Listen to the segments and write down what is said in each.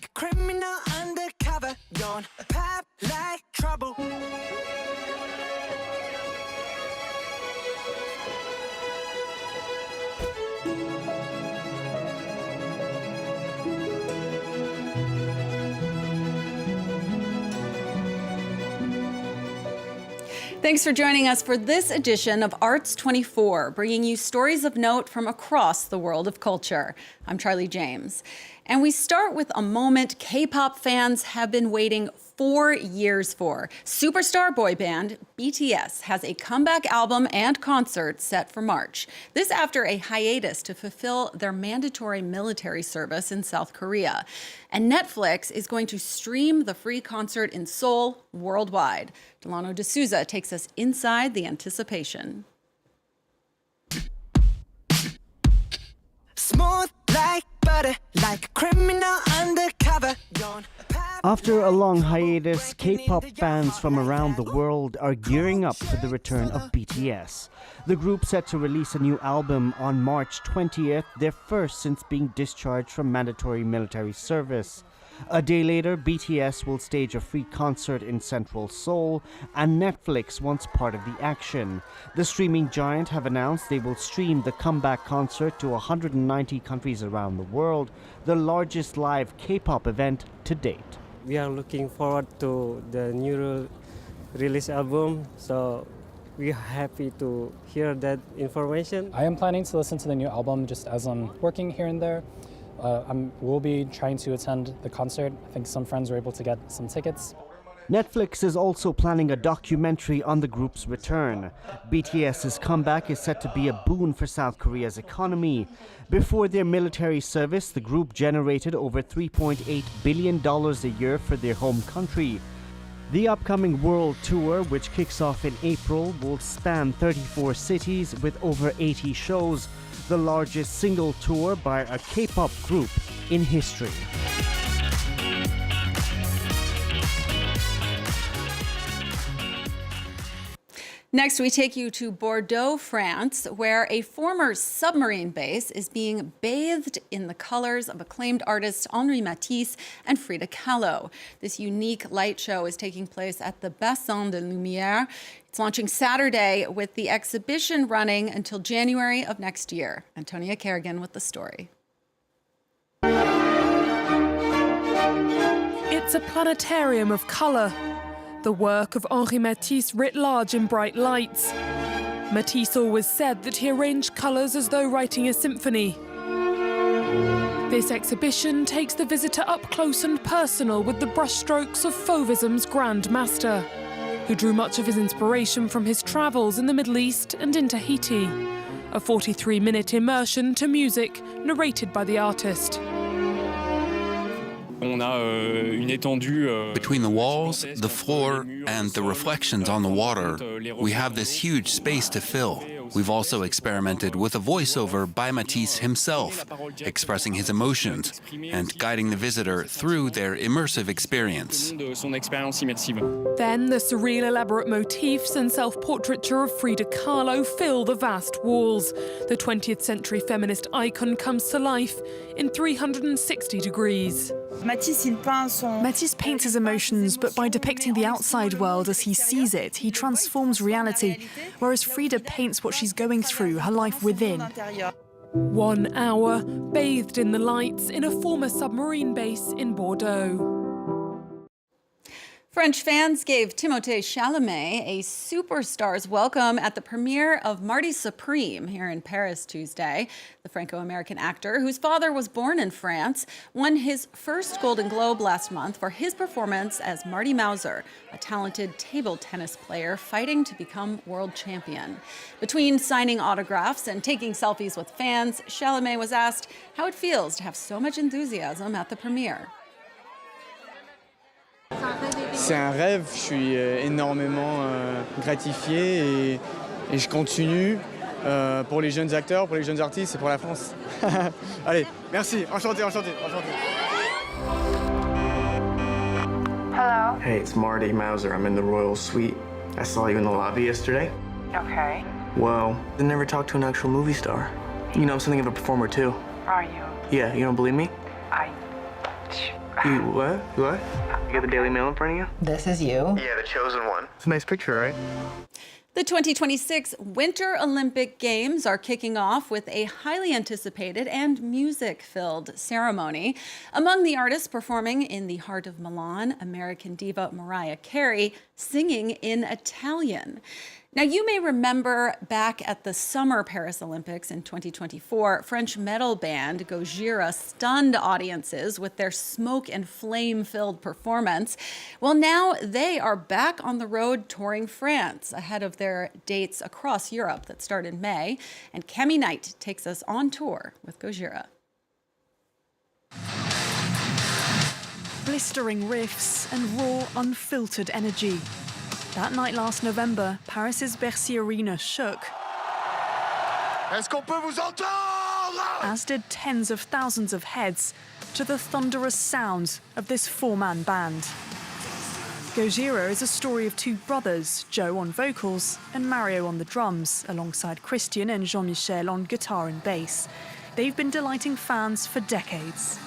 a criminal undercover. Don't pop like trouble. Thanks for joining us for this edition of Arts 24, bringing you stories of note from across the world of culture. I'm Charlie James. And we start with a moment K-pop fans have been waiting 4 years for. Superstar boy band BTS has a comeback album and concert set for March. This after a hiatus to fulfill their mandatory military service in South Korea. And Netflix is going to stream the free concert in Seoul worldwide. Delano D'Souza takes us inside the anticipation. Smooth like butter, like a criminal undercover. After a long hiatus, K-pop fans from around the world are gearing up for the return of BTS. The group set to release a new album on March 20th, their first since being discharged from mandatory military service. A day later, BTS will stage a free concert in central Seoul, and Netflix wants part of the action. The streaming giant have announced they will stream the comeback concert to 190 countries around the world, the largest live K-pop event to date. We are looking forward to the new release album, so we're happy to hear that information. I am planning to listen to the new album just as I'm working here and there. We'll be trying to attend the concert. I think some friends were able to get some tickets. Netflix is also planning a documentary on the group's return. BTS's comeback is set to be a boon for South Korea's economy. Before their military service, the group generated over $3.8 billion a year for their home country. The upcoming world tour, which kicks off in April, will span 34 cities with over 80 shows, the largest single tour by a K-pop group in history. Next, we take you to Bordeaux, France, where a former submarine base is being bathed in the colors of acclaimed artists Henri Matisse and Frida Kahlo. This unique light show is taking place at the Bassin de Lumière. It's launching Saturday with the exhibition running until January of next year. Antonia Kerrigan with the story. It's a planetarium of colour. The work of Henri Matisse writ large in bright lights. Matisse always said that he arranged colours as though writing a symphony. This exhibition takes the visitor up close and personal with the brushstrokes of Fauvism's Grand Master, who drew much of his inspiration from his travels in the Middle East and in Tahiti. A 43-minute immersion to music narrated by the artist. Between the walls, the floor, and the reflections on the water, we have this huge space to fill. We've also experimented with a voiceover by Matisse himself, expressing his emotions and guiding the visitor through their immersive experience. Then the surreal, elaborate motifs and self-portraiture of Frida Kahlo fill the vast walls. The 20th century feminist icon comes to life in 360 degrees. Matisse paints his emotions, but by depicting the outside world as he sees it, he transforms reality, whereas Frida paints what she's going through, her life within. 1 hour, bathed in the lights in a former submarine base in Bordeaux. French fans gave Timothée Chalamet a superstar's welcome at the premiere of Marty Supreme here in Paris Tuesday. The Franco-American actor, whose father was born in France, won his first Golden Globe last month for his performance as Marty Mauser, a talented table tennis player fighting to become world champion. Between signing autographs and taking selfies with fans, Chalamet was asked how it feels to have so much enthusiasm at the premiere. C'est un rêve, je suis énormément gratifié et je continue pour les jeunes acteurs, pour les jeunes artistes et pour la France. Allez, merci, enchanté, enchanté, enchanté. Hello. Hey, it's Marty Mauser. I'm in the Royal Suite. I saw you in the lobby yesterday. Okay. Well, I never talked to an actual movie star. You know, I'm something of a performer too. Are you? Yeah, you don't believe me? You what? What? You got the Daily Mail in front of you? This is you? Yeah, the chosen one. It's a nice picture, right? The 2026 Winter Olympic Games are kicking off with a highly anticipated and music-filled ceremony. Among the artists performing in the heart of Milan, American diva Mariah Carey singing in Italian. Now, you may remember back at the Summer Paris Olympics in 2024, French metal band Gojira stunned audiences with their smoke and flame-filled performance. Well, now they are back on the road touring France ahead of their dates across Europe that start in May. And Cami Knight takes us on tour with Gojira. Blistering riffs and raw, unfiltered energy. That night last November, Paris's Bercy Arena shook. Est-ce qu'on peut vous entendre? As did tens of thousands of heads to the thunderous sounds of this four-man band. Gojira is a story of two brothers, Joe on vocals and Mario on the drums, alongside Christian and Jean-Michel on guitar and bass. They've been delighting fans for decades.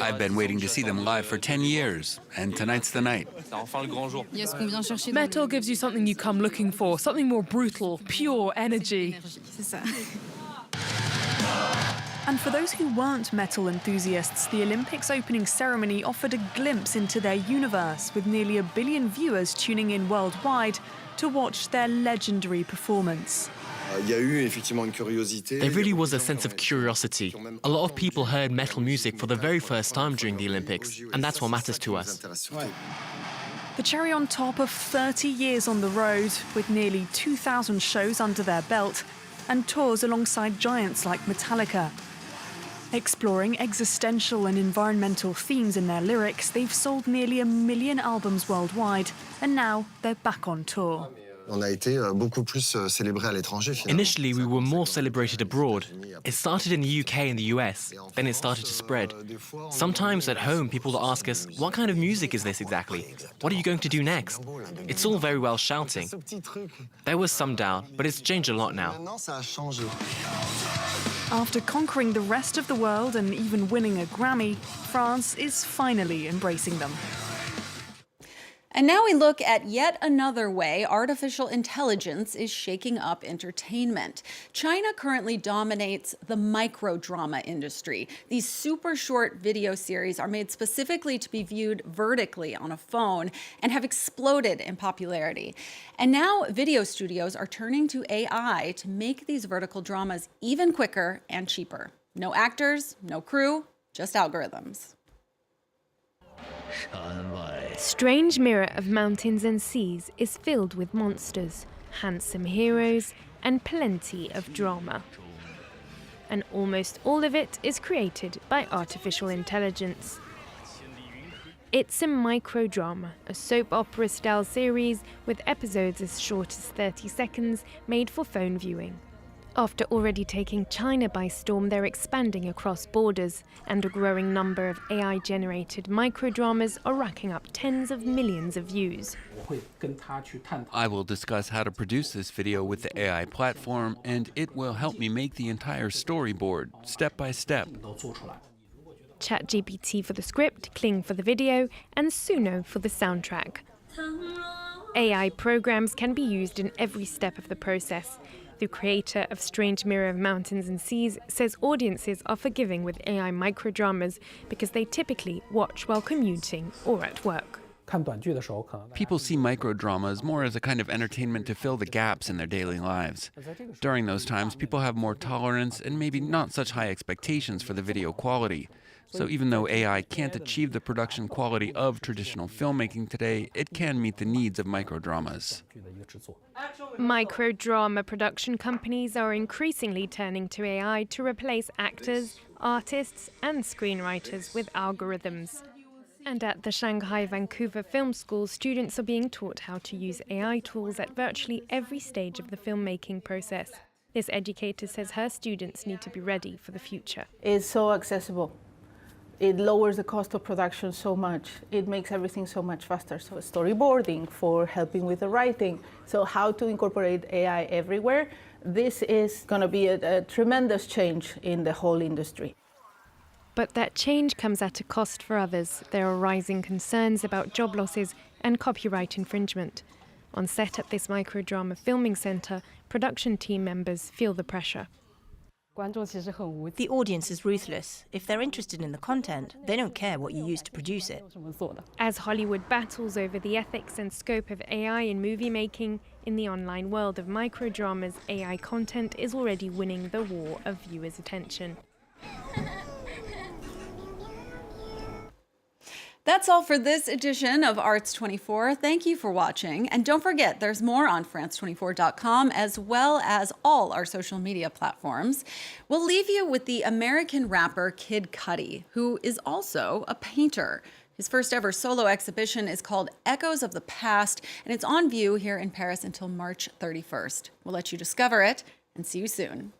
I've been waiting to see them live for 10 years, and tonight's the night. Metal gives you something you come looking for, something more brutal, pure energy. And for those who weren't metal enthusiasts, the Olympics opening ceremony offered a glimpse into their universe, with nearly 1 billion viewers tuning in worldwide to watch their legendary performance. There really was a sense of curiosity. A lot of people heard metal music for the very first time during the Olympics, and that's what matters to us. The cherry on top of 30 years on the road, with nearly 2,000 shows under their belt, and tours alongside giants like Metallica. Exploring existential and environmental themes in their lyrics, they've sold nearly 1 million albums worldwide, and now they're back on tour. Initially, we were more celebrated abroad. It started in the UK and the US, then it started to spread. Sometimes at home, people will ask us, what kind of music is this exactly? What are you going to do next? It's all very well shouting. There was some doubt, but it's changed a lot now. After conquering the rest of the world and even winning a Grammy, France is finally embracing them. And now we look at yet another way artificial intelligence is shaking up entertainment. China currently dominates the microdrama industry. These super short video series are made specifically to be viewed vertically on a phone and have exploded in popularity. And now video studios are turning to AI to make these vertical dramas even quicker and cheaper. No actors, no crew, just algorithms. Strange Mirror of Mountains and Seas is filled with monsters, handsome heroes, and plenty of drama. And almost all of it is created by artificial intelligence. It's a microdrama, a soap opera-style series with episodes as short as 30 seconds made for phone viewing. After already taking China by storm, they're expanding across borders, and a growing number of AI-generated microdramas are racking up tens of millions of views. I will discuss how to produce this video with the AI platform, and it will help me make the entire storyboard, step by step. ChatGPT for the script, Kling for the video, and Suno for the soundtrack. AI programs can be used in every step of the process. The creator of Strange Mirror of Mountains and Seas says audiences are forgiving with AI microdramas because they typically watch while commuting or at work. People see microdramas more as a kind of entertainment to fill the gaps in their daily lives. During those times, people have more tolerance and maybe not such high expectations for the video quality. So even though AI can't achieve the production quality of traditional filmmaking today, it can meet the needs of microdramas. Microdrama production companies are increasingly turning to AI to replace actors, artists, and screenwriters with algorithms. And at the Shanghai-Vancouver Film School, students are being taught how to use AI tools at virtually every stage of the filmmaking process. This educator says her students need to be ready for the future. It's so accessible. It lowers the cost of production so much. It makes everything so much faster. So storyboarding, for helping with the writing. So how to incorporate AI everywhere. This is going to be a tremendous change in the whole industry. But that change comes at a cost for others. There are rising concerns about job losses and copyright infringement. On set at this microdrama filming centre, production team members feel the pressure. The audience is ruthless. If they're interested in the content, they don't care what you use to produce it. As Hollywood battles over the ethics and scope of AI in movie making, in the online world of microdramas, AI content is already winning the war of viewers' attention. That's all for this edition of Arts 24. Thank you for watching. And don't forget, there's more on France24.com as well as all our social media platforms. We'll leave you with the American rapper Kid Cudi, who is also a painter. His first ever solo exhibition is called Echoes of the Past, and it's on view here in Paris until March 31st. We'll let you discover it and see you soon.